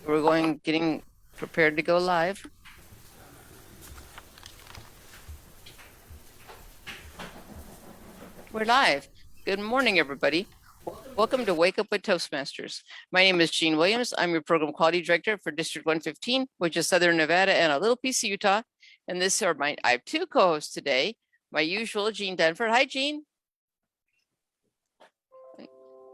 We're getting prepared to go live. We're live. Good morning, everybody. Welcome to Wake Up with Toastmasters. My name is Jean Williams. I'm your program quality director for District 115, which is Southern Nevada and a little piece of Utah. And I have two co-hosts today. My usual Jean Denford. Hi, Jean.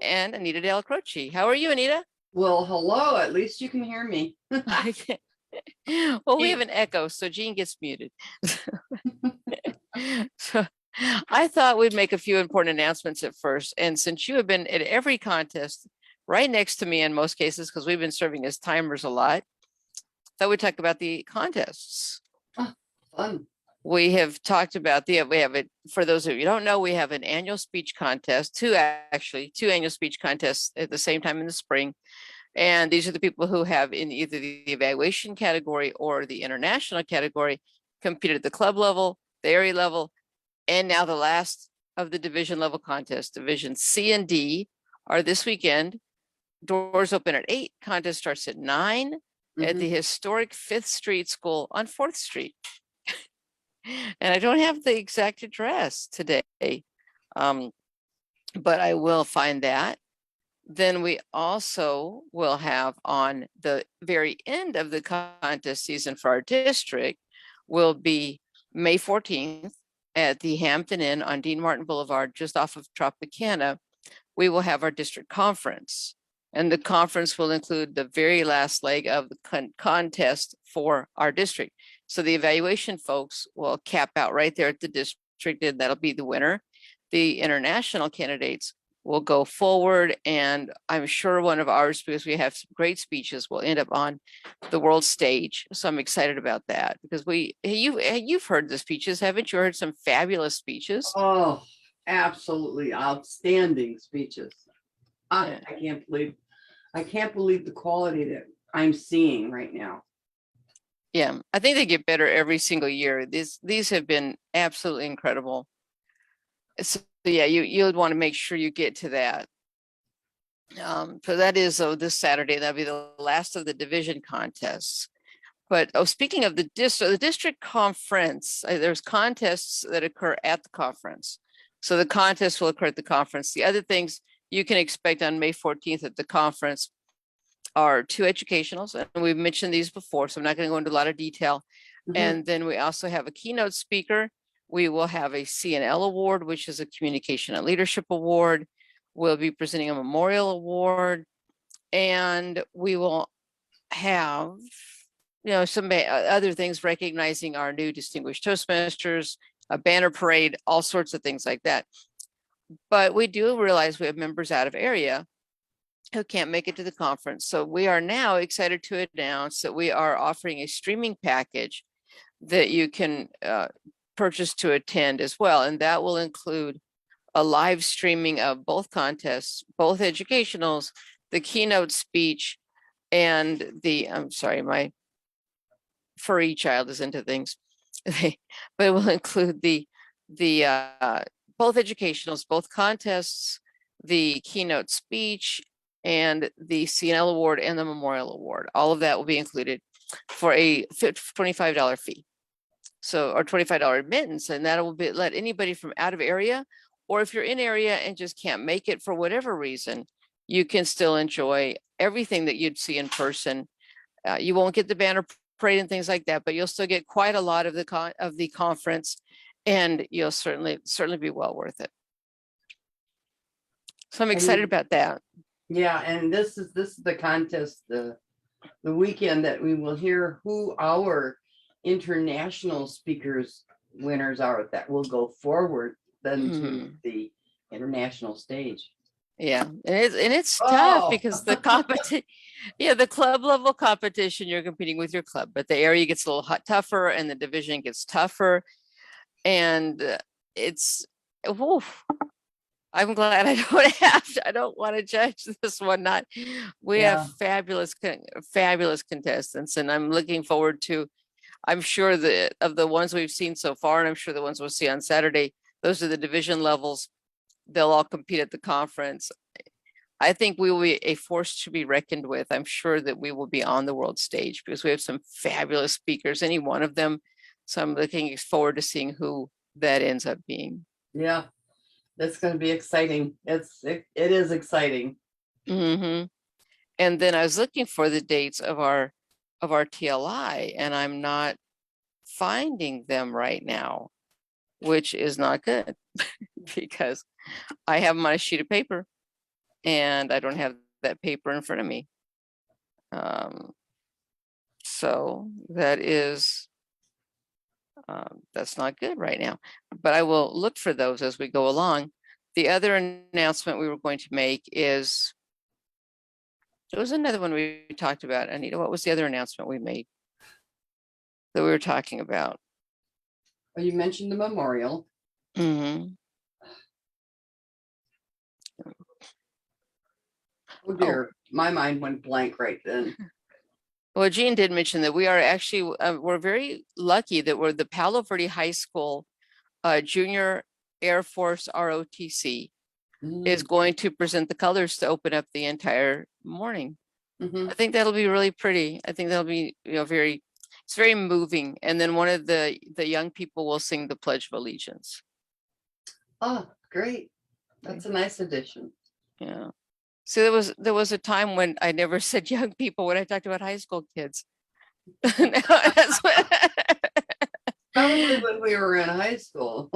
And Anita Del Croce. How are you, Anita? Well, hello. At least you can hear me. Well, we have an echo, so Jean gets muted. So I thought we'd make a few important announcements at first. And since you have been at every contest right next to me in most cases, because we've been serving as timers a lot, thought we'd talk about the contests. Fun. We have talked about for those of you who don't know, we have an annual speech contest, two annual speech contests at the same time in the spring. And these are the people who have in either the evaluation category or the international category competed at the club level, the area level, and now the last of the division level contest. Division C and D are this weekend. Doors open at 8, contest starts at 9 at the historic 5th Street School on 4th Street. And I don't have the exact address today, but I will find that. Then we also will have on the very end of the contest season for our district will be May 14th at the Hampton Inn on Dean Martin Boulevard, just off of Tropicana. We will have our district conference, and the conference will include the very last leg of the contest for our district. So the evaluation folks will cap out right there at the district, and that'll be the winner. The international candidates will go forward, and I'm sure one of ours, because we have some great speeches, will end up on the world stage. So I'm excited about that because you've heard the speeches, haven't you? Heard some fabulous speeches. Oh, absolutely outstanding speeches. I can't believe the quality that I'm seeing right now. Yeah, I think they get better every single year. These have been absolutely incredible. So yeah, you'd want to make sure you get to that. So that is this Saturday. That'll be the last of the division contests. But speaking of the district conference, there's contests that occur at the conference. So the contest will occur at the conference. The other things you can expect on May 14th at the conference are 2 educationals, and we've mentioned these before, so I'm not going to go into a lot of detail. And then we also have a keynote speaker. We will have a CNL award, which is a communication and leadership award. We'll be presenting a memorial award, and we will have, some other things recognizing our new distinguished Toastmasters, a banner parade, all sorts of things like that. But we do realize we have members out of area who can't make it to the conference. So we are now excited to announce that we are offering a streaming package that you can purchase to attend as well. And that will include a live streaming of both contests, both educationals, the keynote speech, and my furry child is into things. But it will include the both educationals, both contests, the keynote speech, and the CNL award and the memorial award. All of that will be included for a $25 fee. So, or $25 admittance, and that will let anybody from out of area, or if you're in area and just can't make it for whatever reason, you can still enjoy everything that you'd see in person. You won't get the banner parade and things like that, but you'll still get quite a lot of the conference, and you'll certainly be well worth it. So I'm excited about that. Yeah, and this is the contest, the weekend that we will hear who our international speakers winners are that will go forward then to the international stage. Yeah, and it's tough because the competition, the club level competition, you're competing with your club, but the area gets a little tougher and the division gets tougher, and it's I'm glad I don't want to judge this one. We have fabulous contestants, and I'm looking forward to, I'm sure that of the ones we've seen so far, and I'm sure the ones we'll see on Saturday, those are the division levels. They'll all compete at the conference. I think we will be a force to be reckoned with. I'm sure that we will be on the world stage because we have some fabulous speakers, any one of them. So I'm looking forward to seeing who that ends up being. Yeah, that's going to be exciting. It is exciting. Hmm. And then I was looking for the dates of our TLI, and I'm not finding them right now, which is not good because I have them on a sheet of paper and I don't have that paper in front of me. So that is, that's not good right now, but I will look for those as we go along. The other announcement we were going to make is, there was another one we talked about. Anita, what was the other announcement we made that we were talking about? Oh, you mentioned the memorial. Mm-hmm. Oh dear, my mind went blank right then. Well, Jean did mention that we are actually, we're very lucky that we're the Palo Verde High School Junior Air Force ROTC is going to present the colors to open up the entire morning. Mhm. I think that'll be really pretty. I think that'll be, very, it's very moving. And then one of the young people will sing the Pledge of Allegiance. Oh, great. That's a nice addition. Yeah. So there was a time when I never said young people when I talked about high school kids. That's Probably when we were in high school.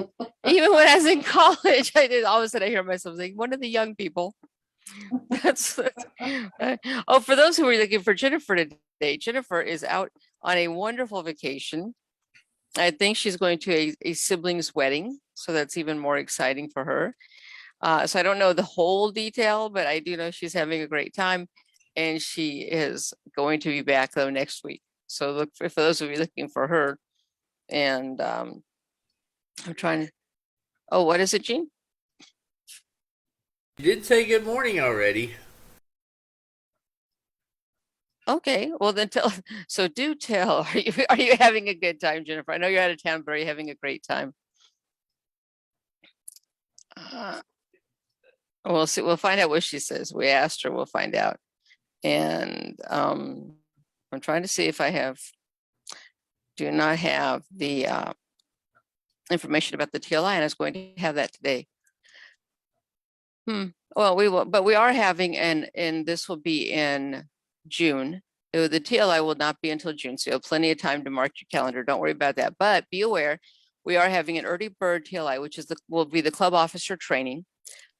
even when I was in college, I did all of a sudden I hear myself saying, one of the young people. That's oh, for those who are looking for Jennifer today, Jennifer is out on a wonderful vacation. I think she's going to a sibling's wedding, so that's even more exciting for her. So I don't know the whole detail, but I do know she's having a great time, and she is going to be back though next week. So look for those of you looking for her. And I'm trying to. Oh, what is it, Jean? You did say good morning already. Okay, well then tell. So do tell. Are you having a good time, Jennifer? I know you're out of town, but are you having a great time? We'll see. We'll find out what she says. We asked her. We'll find out. And I'm trying to see if I do not have the information about the TLI, and I was going to have that today. Well, we will, but we are having, and this will be in June. The TLI will not be until June, so you have plenty of time to mark your calendar. Don't worry about that. But be aware, we are having an early bird TLI, which will be the club officer training.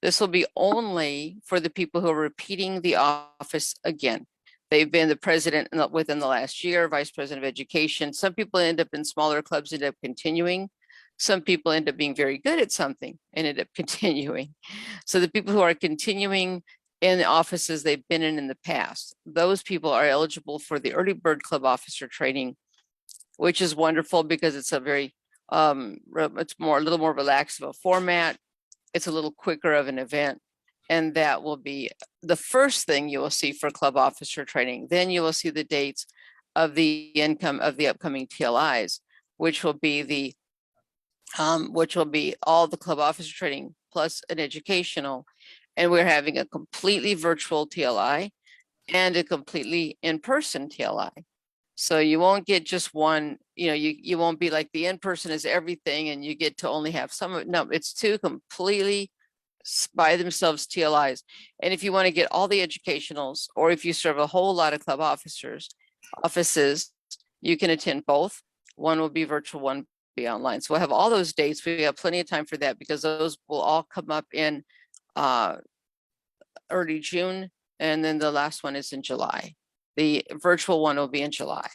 This will be only for the people who are repeating the office again. They've been the president within the last year, vice president of education. Some people end up in smaller clubs, end up continuing. Some people end up being very good at something and end up continuing. So the people who are continuing in the offices they've been in the past, those people are eligible for the early bird club officer training, which is wonderful because it's a very, it's a little more relaxed of a format. It's a little quicker of an event. And that will be the first thing you will see for club officer training. Then you will see the dates of the income of the upcoming TLIs, which will be all the club officer training plus an educational. And we're having a completely virtual TLI and a completely in-person TLI. So you won't get just one, you won't be like the in-person is everything and you get to only have some of it. No, it's two completely by themselves TLIs. And if you want to get all the educationals, or if you serve a whole lot of club offices, you can attend both. One will be virtual, one be online. So we'll have all those dates. We have plenty of time for that because those will all come up in early June. And then the last one is in July. The virtual one will be in July.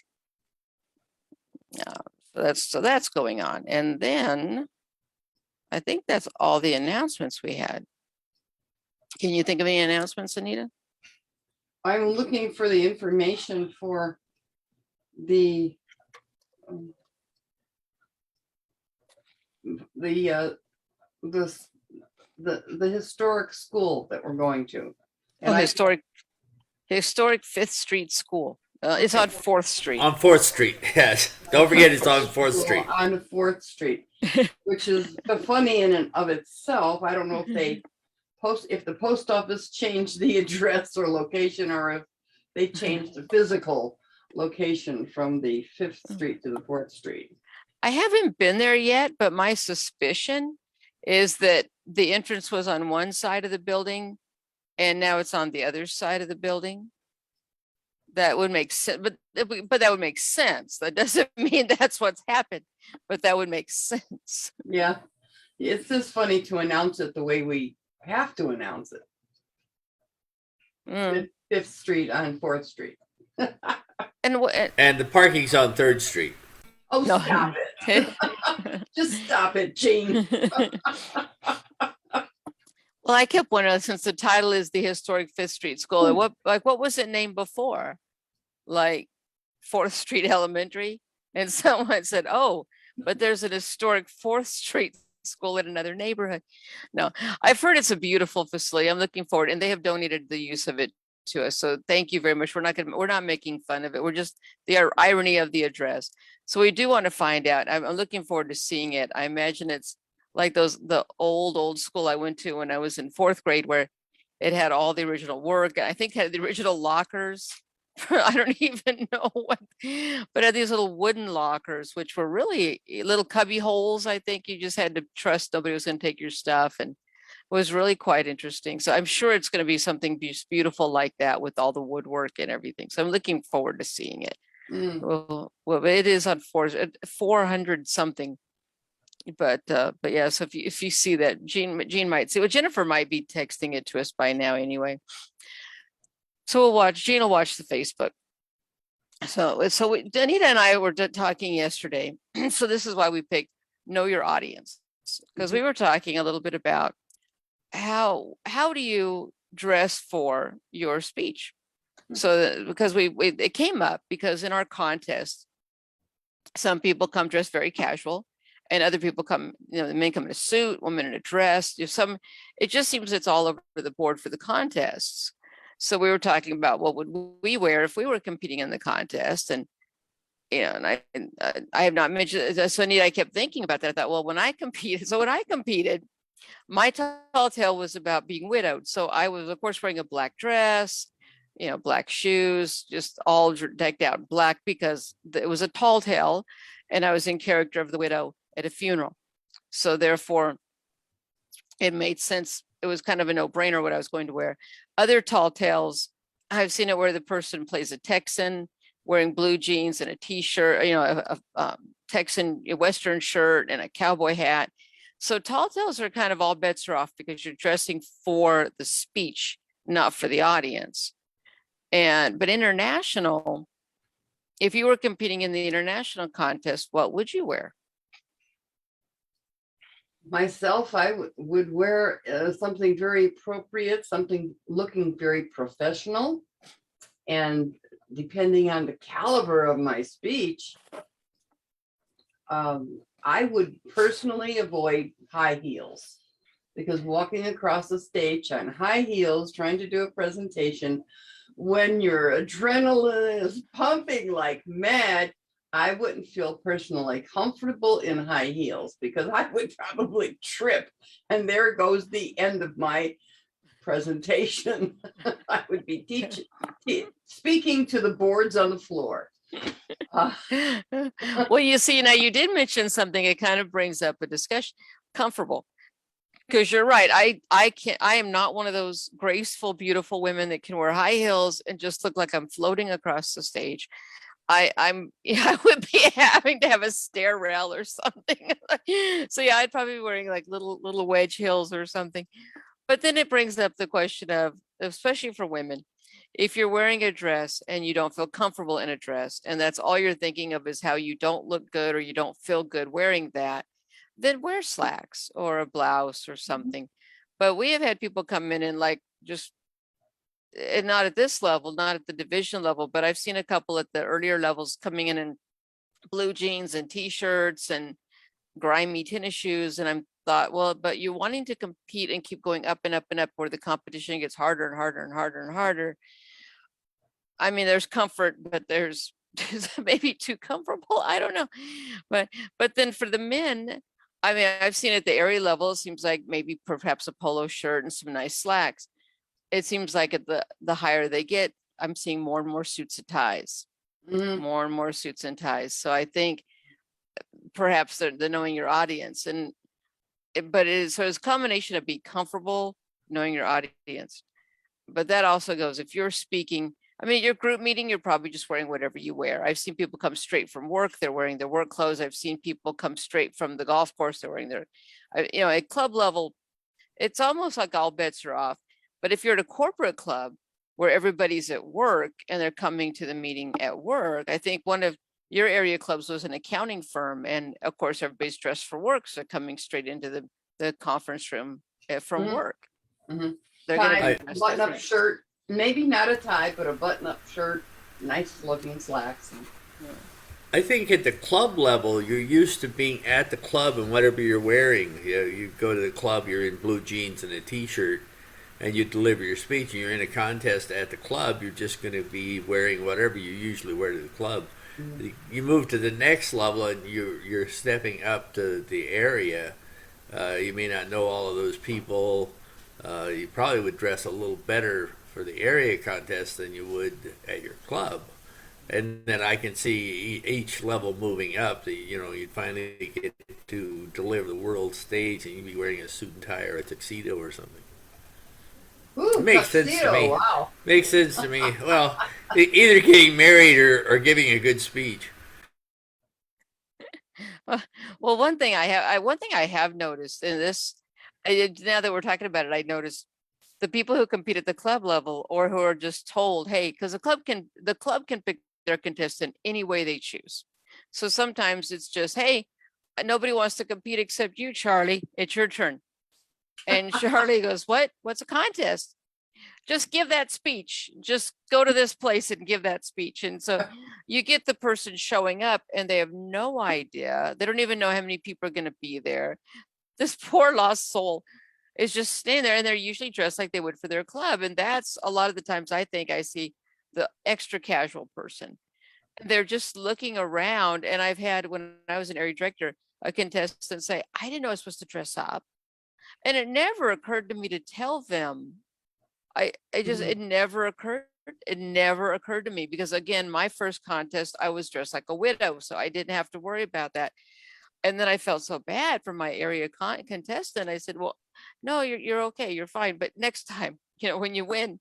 So that's going on. And then I think that's all the announcements we had. Can you think of any announcements, Anita? I'm looking for the information for the historic school that we're going to. And historic Fifth Street School. It's on 4th Street. On 4th Street, yes. Don't forget it's on 4th Street. On 4th Street, which is funny in and of itself. I don't know if they if the post office changed the address or location, or if they changed the physical location from the 5th Street to the 4th Street. I haven't been there yet, but my suspicion is that the entrance was on one side of the building and now it's on the other side of the building. That would make sense, but that would make sense. That doesn't mean that's what's happened, but that would make sense. Yeah, it's just funny to announce it the way we have to announce it. Mm. 5th Street on 4th Street. And the parking's on 3rd Street. Oh, No. stop it. Just stop it, Jean. Well, I kept wondering, since the title is the historic 5th Street School, what was it named before? Like 4th Street Elementary? And someone said, oh, but there's an historic 4th Street school in another neighborhood. No, I've heard it's a beautiful facility. I'm looking forward, and they have donated the use of it to us. So thank you very much. We're not making fun of it. We're just the irony of the address. So we do want to find out. I'm looking forward to seeing it. I imagine it's like the old school I went to when I was in 4th grade, where it had all the original work. I think it had the original lockers. I don't even know what, but had these little wooden lockers, which were really little cubby holes. I think you just had to trust nobody was going to take your stuff, and it was really quite interesting. So I'm sure it's going to be something beautiful like that with all the woodwork and everything. So I'm looking forward to seeing it. Well, it is on 400 something. But yeah, so if you see that, Jean might see. Well, Jennifer might be texting it to us by now anyway. So Jean will watch the Facebook. So Anita and I were talking yesterday. So this is why we picked Know Your Audience, because we were talking a little bit about how do you dress for your speech. So because it came up because in our contest, some people come dressed very casual, and other people come, the men come in a suit, women in a dress. It just seems it's all over the board for the contests. So we were talking about what would we wear if we were competing in the contest, and I have not mentioned. So I kept thinking about that. I thought, well, when I competed, my tall tale was about being widowed. So I was, of course, wearing a black dress, black shoes, just all decked out in black because it was a tall tale, and I was in character of the widow at a funeral. So therefore, it made sense. It was kind of a no-brainer what I was going to wear. Other tall tales, I've seen it where the person plays a Texan wearing blue jeans and a t-shirt, a Texan Western shirt and a cowboy hat. So tall tales are kind of all bets are off because you're dressing for the speech, not for the audience. But international, if you were competing in the international contest, what would you wear? Myself, I would wear something very appropriate, something looking very professional. And depending on the caliber of my speech, I would personally avoid high heels, because walking across the stage on high heels, trying to do a presentation, when your adrenaline is pumping like mad, I wouldn't feel personally comfortable in high heels, because I would probably trip, and there goes the end of my presentation. I would be speaking to the boards on the floor. Well, you see, now you did mention something. It kind of brings up a discussion. Comfortable, because you're right. I am not one of those graceful, beautiful women that can wear high heels and just look like I'm floating across the stage. I would be having to have a stair rail or something. So yeah, I'd probably be wearing like little wedge heels or something. But then it brings up the question of, especially for women, if you're wearing a dress and you don't feel comfortable in a dress, and that's all you're thinking of is how you don't look good or you don't feel good wearing that, then wear slacks or a blouse or something. But we have had people come in and like just, and not at this level, not at the division level, but I've seen a couple at the earlier levels coming in blue jeans and t-shirts and grimy tennis shoes. And I'm thought, well, but you're wanting to compete and keep going up and up and up where the competition gets harder and harder and harder and harder. I mean, there's comfort, but there's maybe too comfortable. I don't know. But then for the men, I mean, I've seen at the area level, it seems like maybe perhaps a polo shirt and some nice slacks. It seems like at the higher they get, I'm seeing more and more suits and ties, Mhm. more and more suits and ties. So I think perhaps the knowing your audience and but it is so it's a combination of be comfortable knowing your audience. But that also goes if you're speaking, I mean, your group meeting, you're probably just wearing whatever you wear. I've seen people come straight from work, they're wearing their work clothes. I've seen people come straight from the golf course, they're wearing their, at club level, it's almost like all bets are off. But if you're at a corporate club where everybody's at work and they're coming to the meeting at work, I think one of your area clubs was an accounting firm. And of course, everybody's dressed for work. So coming straight into the conference room from Mhm. work. Mhm. They're going Tie, to be dressed button-up different. shirt, maybe not a tie, but a button-up shirt, nice looking slacks. I think at the club level, you're used to being at the club and whatever you're wearing. You go to the club, you're in blue jeans and a t-shirt, and you deliver your speech. And you're in a contest at the club, you're just going to be wearing whatever you usually wear to the club. Mhm. You move to the next level, and you're stepping up to the area. You may not know all of those people. You probably would dress a little better for the area contest than you would at your club. And then I can see each level moving up. You'd finally get to deliver the world stage, and you'd be wearing a suit and tie or a tuxedo or something. Ooh, Makes sense to tuxedo, me. wow. Makes sense to me. Well, either getting married or giving a good speech. Well, one thing I have noticed in this, now that we're talking about it, I noticed the people who compete at the club level or who are just told, hey, because the club can pick their contestant any way they choose. So sometimes it's just, hey, nobody wants to compete except you, Charlie. It's your turn. And Charlie goes, what? What's a contest? Just give that speech. Just go to this place and give that speech. And so you get the person showing up and they have no idea. They don't even know how many people are going to be there. This poor lost soul is just standing there and they're usually dressed like they would for their club. And that's a lot of the times I think I see the extra casual person. They're just looking around. And I've had, when I was an area director, a contestant say, I didn't know I was supposed to dress up. And it never occurred to me to tell them. I just, Mhm. it never occurred. It never occurred to me because again, my first contest, I was dressed like a widow. So I didn't have to worry about that. And then I felt so bad for my area contestant. I said, well, no, you're okay. You're fine. But next time, when you win.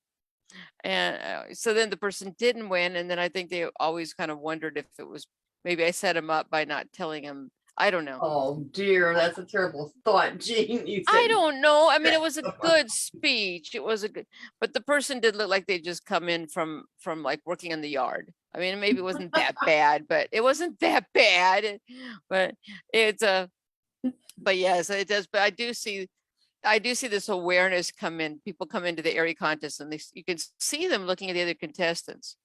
And so then the person didn't win. And then I think they always kind of wondered if it was maybe I set him up by not telling him. I don't know. Oh dear, that's a terrible thought, Jean. You I said don't know. I mean, it was a good speech. It was a good, but the person did look like they just come in from like working in the yard. I mean, maybe it wasn't that bad, but it wasn't that bad. But it's a, but yes, it does. But I do see this awareness come in. People come into the area contest and you can see them looking at the other contestants.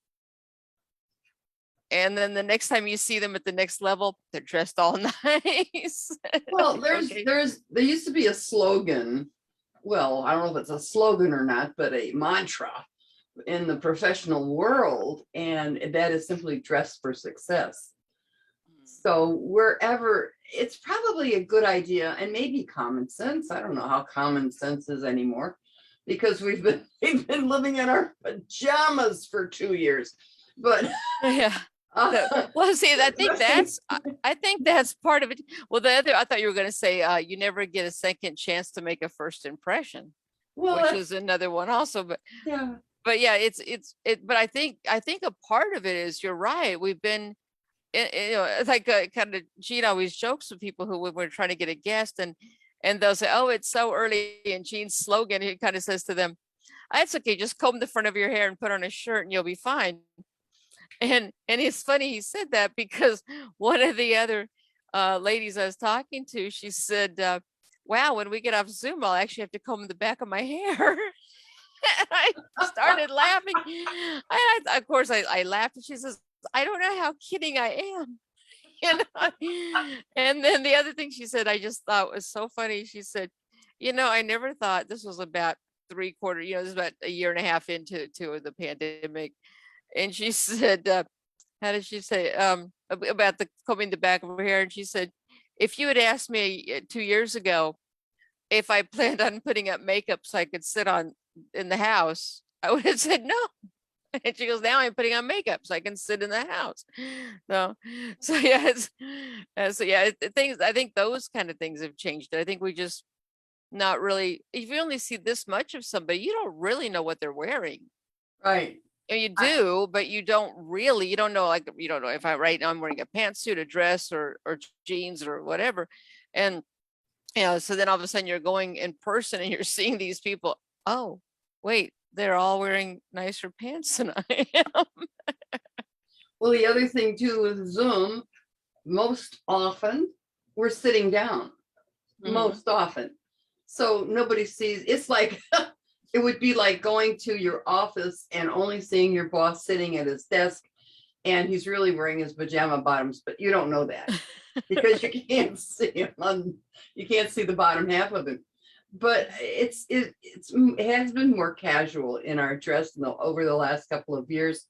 And then the next time you see them at the next level, they're dressed all nice. well, Like, there's okay. there used to be a slogan. Well, I don't know if it's a slogan or not, but a mantra in the professional world, and that is simply dress for success. So wherever, it's probably a good idea and maybe common sense. I don't know how common sense is anymore because we've been living in our pajamas for 2 years. But Yeah. Well, see, I think that's part of it. Well, the other, I thought you were going to say, you never get a second chance to make a first impression, well, which that's is another one also. yeah. But yeah, but I think a part of it is you're right. We've been, it's like kind of Gene always jokes with people who when we're trying to get a guest and they'll say, oh, it's so early. And Gene's slogan, he kind of says to them, it's okay. Just comb the front of your hair and put on a shirt and you'll be fine. And it's funny he said that because one of the other ladies I was talking to, she said, wow, when we get off Zoom, I'll actually have to comb the back of my hair. And I started laughing. Of course, I laughed. And she says, I don't know how kidding I am. And then the other thing she said, I just thought was so funny. She said, I never thought this was about this is about a year and a half into the pandemic. And she said, how did she say about the combing the back of her hair? And she said, if you had asked me 2 years ago if I planned on putting up makeup so I could sit on in the house, I would have said no. And she goes, now I'm putting on makeup so I can sit in the house. No, so yeah, so yeah, things. I think those kind of things have changed. I think we just not really. If you only see this much of somebody, you don't really know what they're wearing. Right. And you do, but you don't really. You don't know. Like you don't know if right now I'm wearing a pantsuit, a dress, or jeans or whatever, and so then all of a sudden you're going in person and you're seeing these people. Oh, wait, they're all wearing nicer pants than I am. Well, the other thing too with Zoom, most often we're sitting down, most often. So nobody sees, it's like, it would be like going to your office and only seeing your boss sitting at his desk and he's really wearing his pajama bottoms, but you don't know that because you can't see him you can't see the bottom half of him. But it has been more casual in our dress over the last couple of years.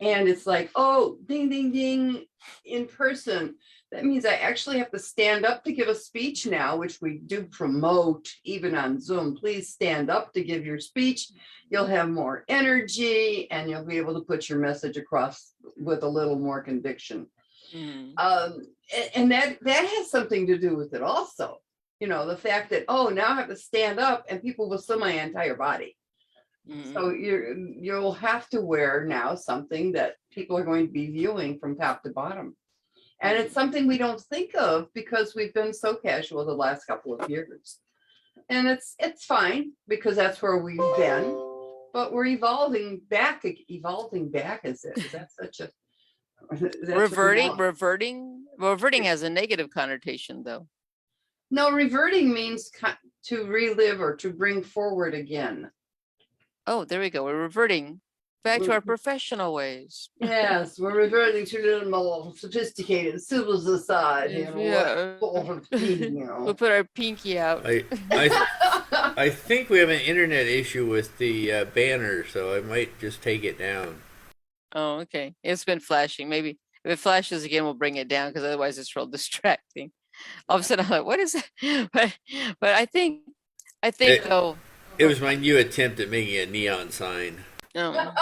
And it's like, oh, ding, ding, ding, in person. That means I actually have to stand up to give a speech now, which we do promote even on Zoom. Please stand up to give your speech. You'll have more energy and you'll be able to put your message across with a little more conviction. And that has something to do with it also. The fact that, oh, now I have to stand up and people will see my entire body. So you'll have to wear now something that people are going to be viewing from top to bottom. And it's something we don't think of because we've been so casual the last couple of years. And it's fine because that's where we've been, but we're evolving back. Evolving back, is that such a reverting has a negative connotation though. No, reverting means to relive or to bring forward again. Oh, there we go. We're reverting back to our professional ways. Yes, we're reverting to a little more sophisticated civil society. We'll put our pinky out. I think we have an internet issue with the banner, so I might just take it down. Oh, okay. It's been flashing. Maybe if it flashes again, we'll bring it down because otherwise it's real distracting. All of a sudden, I'm like, what is that? But I think though. It was my new attempt at making a neon sign. Oh.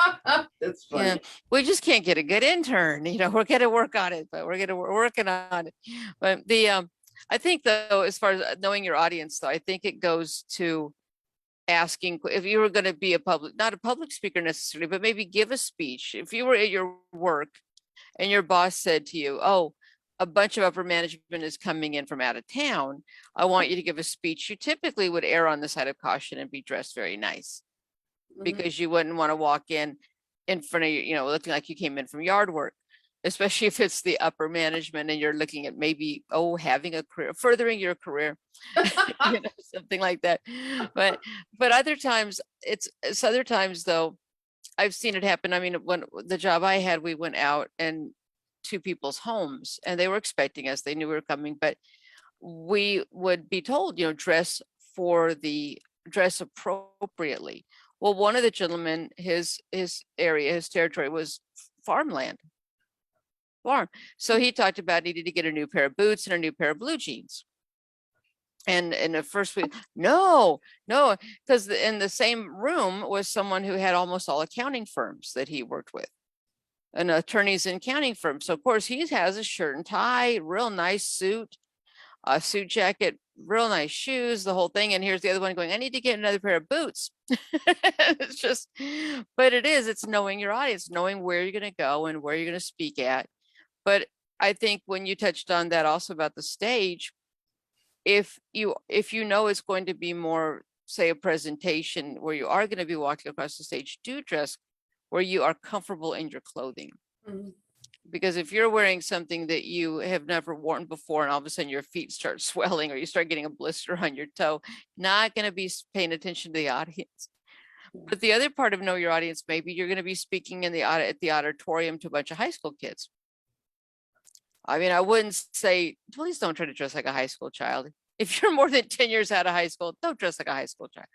That's funny. Yeah, we just can't get a good intern. We're gonna work on it, but we're working on it. But I think though, as far as knowing your audience, though, I think it goes to asking if you were going to be not a public speaker necessarily, but maybe give a speech. If you were at your work and your boss said to you, "Oh, a bunch of upper management is coming in from out of town. I want you to give a speech." You typically would err on the side of caution and be dressed very nice because you wouldn't want to walk in front of you, looking like you came in from yard work, especially if it's the upper management and you're looking at maybe, having a career, furthering your career, something like that. But other times though, I've seen it happen. I mean, when the job I had, we went out and to people's homes and they were expecting us. They knew we were coming, but we would be told, dress appropriately. Well, one of the gentlemen, his territory was farm. So he talked about needing to get a new pair of boots and a new pair of blue jeans. And at first no, because in the same room was someone who had almost all accounting firms that he worked with. An attorneys and accounting firm. So of course he has a shirt and tie, real nice suit, a suit jacket, real nice shoes, the whole thing. And here's the other one going, I need to get another pair of boots. It's knowing your audience, knowing where you're going to go and where you're going to speak at. But I think when you touched on that also about the stage, if you know it's going to be more, say, a presentation where you are going to be walking across the stage, do dress where you are comfortable in your clothing. Because if you're wearing something that you have never worn before and all of a sudden your feet start swelling or you start getting a blister on your toe, not going to be paying attention to the audience. But the other part of know your audience, maybe you're going to be speaking at the auditorium to a bunch of high school kids. I mean, I wouldn't say, please don't try to dress like a high school child. If you're more than 10 years out of high school, don't dress like a high school child.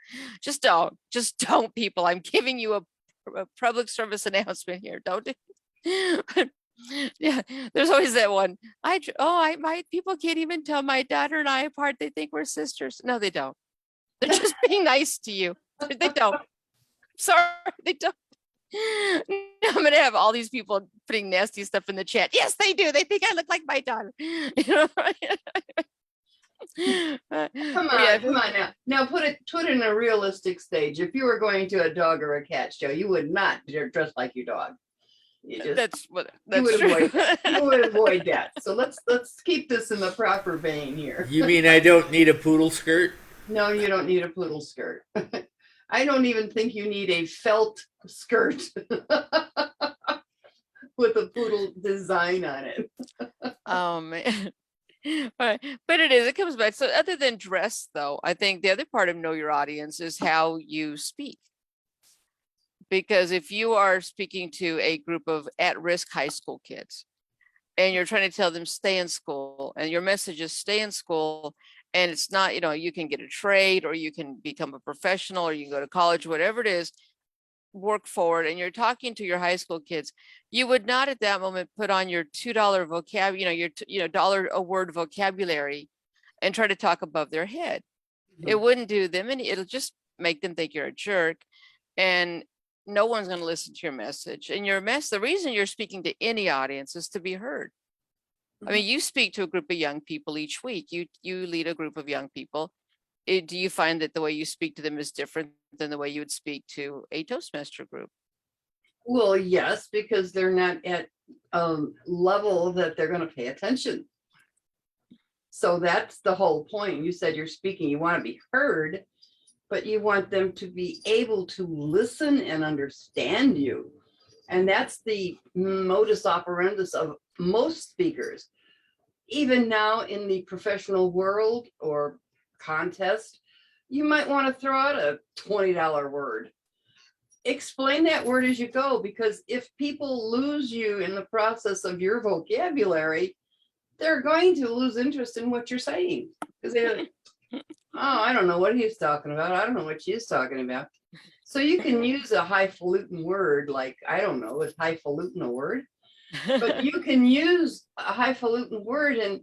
Just don't, people. I'm giving you a public service announcement here. Don't do Yeah, there's always that one. My people can't even tell my daughter and I apart. They think we're sisters. No, they don't. They're just being nice to you. They don't. Sorry, they don't. I'm gonna have all these people putting nasty stuff in the chat. Yes, they do. They think I look like my daughter. You know? Come on, come on now. Now put it in a realistic stage. If you were going to a dog or a cat show, you would not dress like your dog. That's true. true. You would avoid that. So let's keep this in the proper vein here. You mean I don't need a poodle skirt? No, you don't need a poodle skirt. I don't even think you need a felt skirt with a poodle design on it. Oh man. But it comes back. So other than dress though, I think the other part of know your audience is how you speak. Because if you are speaking to a group of at-risk high school kids and you're trying to tell them stay in school and your message is stay in school, and it's not, you can get a trade or you can become a professional or you can go to college, whatever it is, work forward, and you're talking to your high school kids, you would not at that moment put on your $2 vocabulary, your dollar a word vocabulary and try to talk above their head. It wouldn't do them any, it'll just make them think you're a jerk, and no one's going to listen to your message. And the reason you're speaking to any audience is to be heard. I mean, you speak to a group of young people each week. You lead a group of young people. Do you find that the way you speak to them is different than the way you would speak to a Toastmaster group? Well, yes, because they're not at a level that they're going to pay attention. So that's the whole point. You said you're speaking, you want to be heard, but you want them to be able to listen and understand you. And that's the modus operandi of most speakers. Even now in the professional world or contest, you might want to throw out a $20 word. Explain that word as you go, because if people lose you in the process of your vocabulary, they're going to lose interest in what you're saying. Because they're like, oh, I don't know what he's talking about. I don't know what she's talking about. So you can use a highfalutin word, like, I don't know, is highfalutin a word? But you can use a highfalutin word and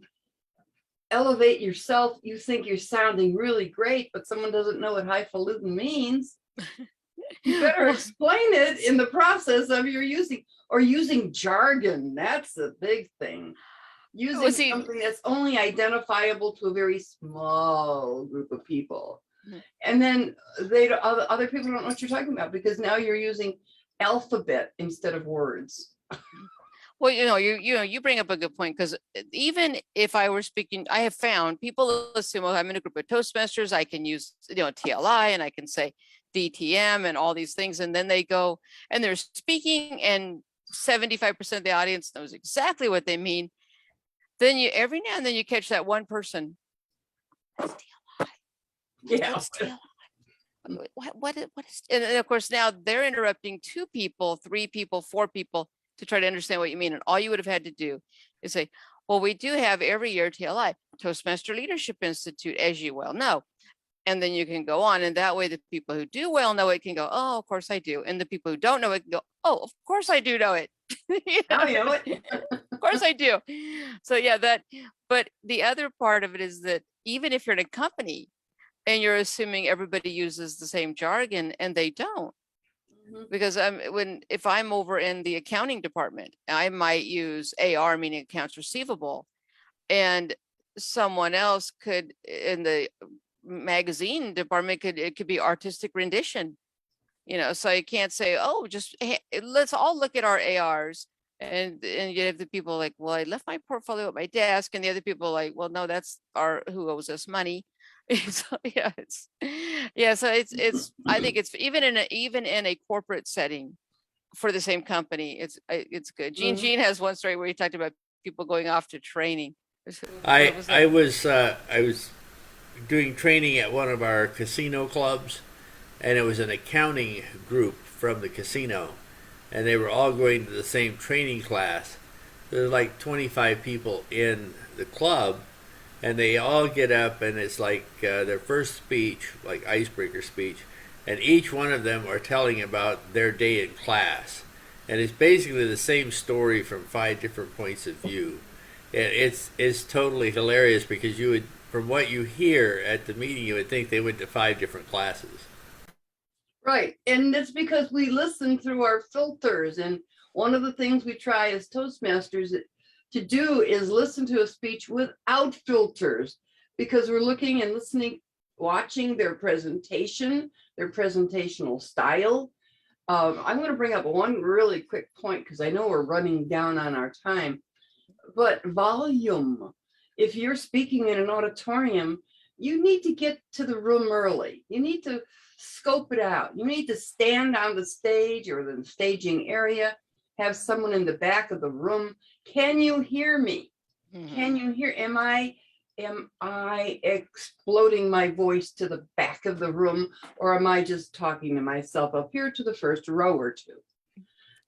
elevate yourself. You think you're sounding really great, but someone doesn't know what highfalutin means. You better explain it in the process of your using jargon. That's the big thing. Using something that's only identifiable to a very small group of people. And then other people don't know what you're talking about, because now you're using alphabet instead of words. Well, you bring up a good point, because even if I were speaking, I have found people assume, well, I'm in a group of Toastmasters, I can use, TLI, and I can say DTM and all these things. And then they go and they're speaking and 75% of the audience knows exactly what they mean. Then every now and then you catch that one person. What's TLI? Yeah. What's TLI? What is, and of course now they're interrupting 2 people, 3 people, 4 people to try to understand what you mean. And all you would have had to do is say, well, we do have every year TLI, Toastmaster Leadership Institute, as you well know. And then you can go on. And that way the people who do well know it can go, oh, of course I do. And the people who don't know it can go, oh, of course I do know it. I know it. Of course I do. So yeah, but the other part of it is that even if you're in a company and you're assuming everybody uses the same jargon, and they don't. Because if I'm over in the accounting department, I might use AR, meaning accounts receivable, and someone else could in the magazine department it could be artistic rendition, so you can't say, oh, just let's all look at our ARs, and you have the people like, well, I left my portfolio at my desk, and the other people like, well, no, that's who owes us money. So it's I think it's even in a corporate setting for the same company, it's good. Gene has one story where he talked about people going off to training. I was doing training at one of our casino clubs, and it was an accounting group from the casino, and they were all going to the same training class. There's like 25 people in the club, and they all get up, and it's like their first speech, like icebreaker speech, and each one of them are telling about their day in class. and it's basically the same story from 5 different points of view. It's totally hilarious because you would, from what you hear at the meeting, you would think they went to 5 different classes. Right. And it's because we listen through our filters. And one of the things we try as Toastmasters to do is listen to a speech without filters, because we're looking and listening, watching their presentation, their presentational style. I'm going to bring up one really quick point because I know we're running down on our time, but volume. If you're speaking in an auditorium, you need to get to the room early. You need to scope it out. You need to stand on the stage or the staging area, have someone in the back of the room. Can you hear me? Can you hear? Am I exploding my voice to the back of the room, or am I just talking to myself up here to the first row or two?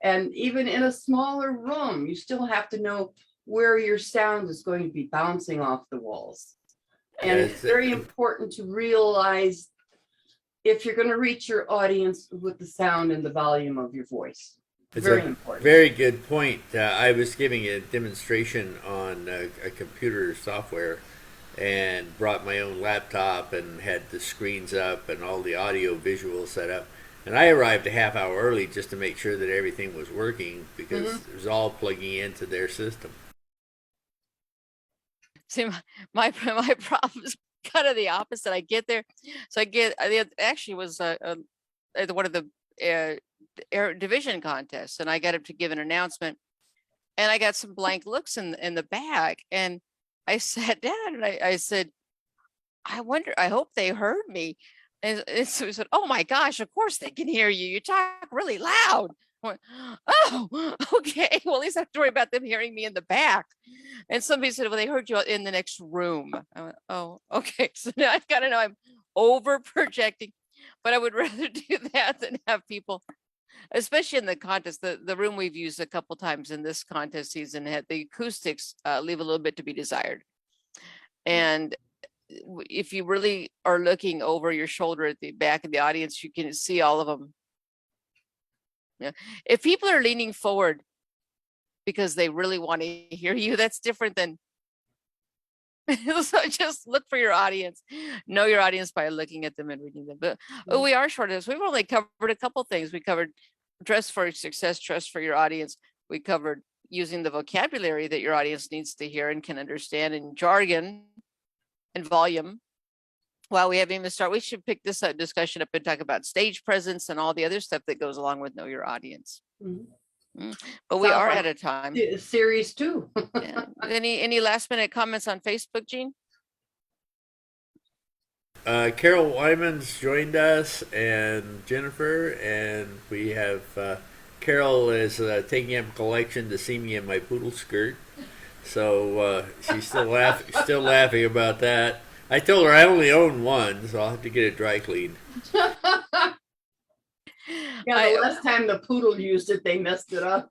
And even in a smaller room, you still have to know where your sound is going to be bouncing off the walls. And it's very important to realize if you're going to reach your audience with the sound and the volume of your voice. It's very a important. very good point. I was giving a demonstration on a computer software and brought my own laptop and had the screens up and all the audio visual set up. And I arrived a half hour early just to make sure that everything was working because it was all plugging into their system. See, my problem is kind of the opposite. I get there, so it actually was one of the air division contests, and I got up to give an announcement, and I got some blank looks in the back, and I sat down and I said, I hope they heard me. And so he said, oh my gosh, of course they can hear you. You talk really loud. I went, oh, okay. Well, at least I have to worry about them hearing me in the back. And somebody said, well, they heard you in the next room. I went, oh, okay. So now I've got to know I'm over projecting, but I would rather do that than have people, especially in the contest. The room we've used a couple times in this contest season had the acoustics leave a little bit to be desired. And if you really are looking over your shoulder at the back of the audience, you can see all of them. Yeah. If people are leaning forward because they really want to hear you, that's different than so just look for your audience. Know your audience by looking at them and reading them. But we are short of this. We've only covered a couple things. We covered dress for success, trust for your audience. We covered using the vocabulary that your audience needs to hear and can understand, and jargon and volume. While we haven't even started, we should pick this discussion up and talk about stage presence and all the other stuff that goes along with know your audience. But we are out of time. Series 2. Yeah. Any last minute comments on Facebook, Jean? Carol Wyman's joined us, and Jennifer, and we have Carol is taking up a collection to see me in my poodle skirt. So she's still laughing about that. I told her I only own one, so I'll have to get it dry cleaned. Yeah, the last time the poodle used it, they messed it up.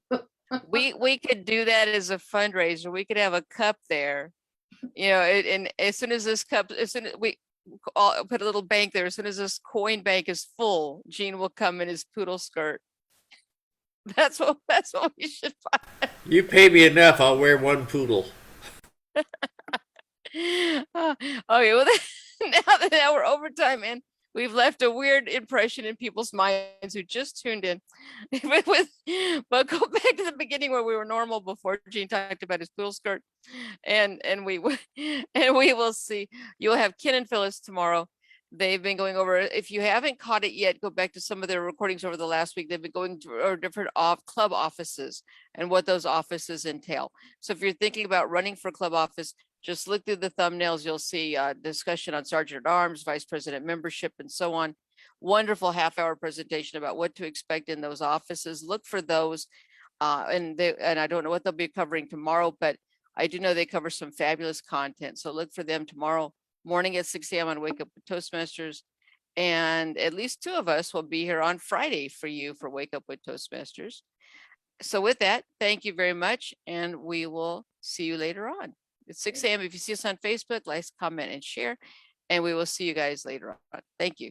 we could do that as a fundraiser. We could have a cup there, and as soon as this cup, as soon as we all put a little bank there, as soon as this coin bank is full, Gene will come in his poodle skirt. That's what we should find. You pay me enough, I'll wear one poodle. Okay, well, now we're over time, and we've left a weird impression in people's minds who just tuned in. But go back to the beginning where we were normal before Gene talked about his poodle skirt, and we will see. You'll have Ken and Phyllis tomorrow. They've been going over. If you haven't caught it yet, go back to some of their recordings over the last week. They've been going to different club offices and what those offices entail. So if you're thinking about running for club office, just look through the thumbnails. You'll see discussion on Sergeant at Arms, Vice President membership, and so on. Wonderful half-hour presentation about what to expect in those offices. Look for those, and I don't know what they'll be covering tomorrow, but I do know they cover some fabulous content. So look for them tomorrow morning at 6 a.m. on Wake Up with Toastmasters, and at least 2 of us will be here on Friday for you for Wake Up with Toastmasters. So with that, thank you very much, and we will see you later on. It's 6 a.m. If you see us on Facebook, like, comment, and share, and we will see you guys later on. Thank you.